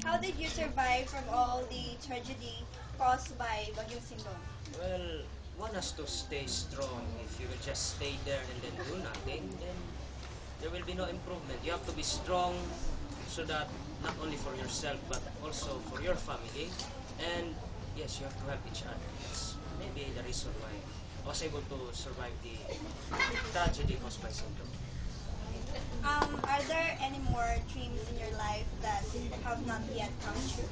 How did you survive from all the tragedy caused by Bagyong Sindong? Well, one has to stay strong. If you will just stay there and then do nothing, then there will be no improvement. You have to be strong so that not only for yourself but also for your family. And yes, you have to help each other. That's maybe the reason why I was able to survive the tragedy caused by syndrome. Are there any more dreams in your life that have not yet come true?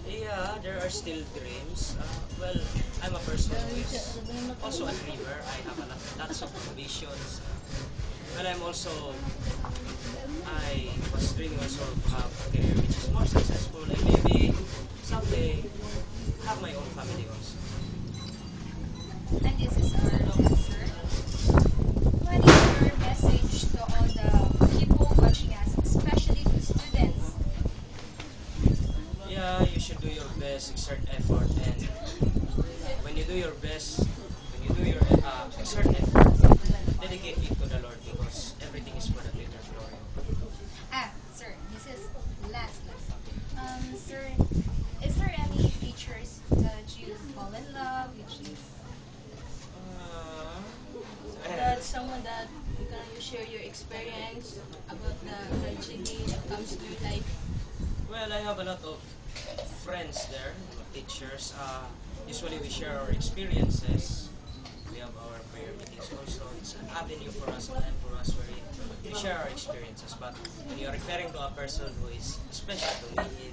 Yeah, there are still dreams. Well, I'm a person who is also a dreamer. I have lots of ambitions. Well, I was dreaming also to have a career which is more successful and maybe someday have my own family also. And this is our answer. What is your message to all the people watching us, especially to students? Yeah, you should do your best, exert effort, and when you do your best, when you do your exert effort, dedicate it to the Lord because everything is for the greater glory of God. Sir, this is last. Sir, Sir, is there any teachers that you fall in love, which is Uh, That someone that you can you share your experience about the tragedy that comes in your life. well, I have a lot of friends there, teachers. Usually we share our experiences. We have our prayer meetings also. It's an avenue for us, a time for us wherein we share our experiences. But when you're referring to a person who is special to me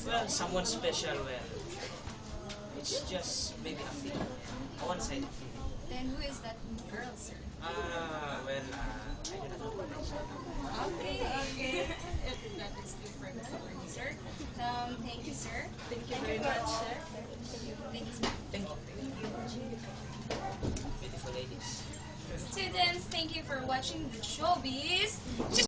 well, someone special, well, it's just maybe a feeling, a one-sided feeling. then who is that girl, sir? Well, I do not want to mention. Okay. That is too private for you, sir. Thank you, sir. Thank you thank you very for much, all. sir. Ladies, Thank you. Beautiful ladies. students, thank you for watching the showbiz.